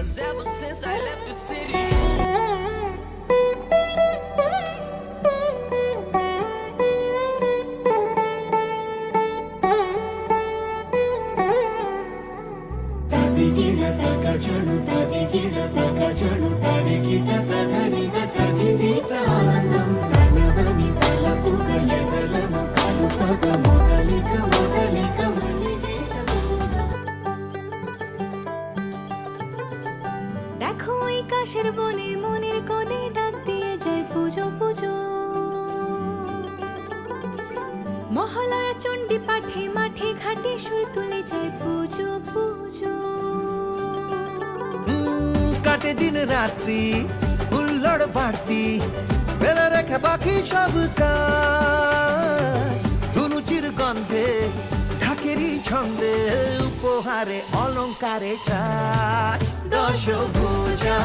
'cause ever since I left the city. ತದಿಗಿಡ ತಗ ಚಳು ತದಿಗಿಡ ತಗ ಚಳು ತರಿಗಿಡ ತದರಿನ ತದಿದೀತ ಆನಂದಂ ತಲವನಿ ತಲಪುಗ ಎದಲನು ಕಲುಪಗ ಮೊದಲಿಗ ಮೊದಲಿಗ ಮಲ್ಲಿಗೇಟ দেখো ওই কাশের বনে মনের কোণে ডাক দিয়ে যায় পুজো পুজো মহালয়া চণ্ডী পাঠে মাঠে ঘাটে সুর তুলে যায় পুজো পুজো কাটে দিন রাত্রি হুল্লোড় বাড়তি বেলা রেখে বাকি সব কাজ ধুনুচির গন্ধে ঢাকেরই ছন্দে উপহারে অলংকারে সাজ দশভুজা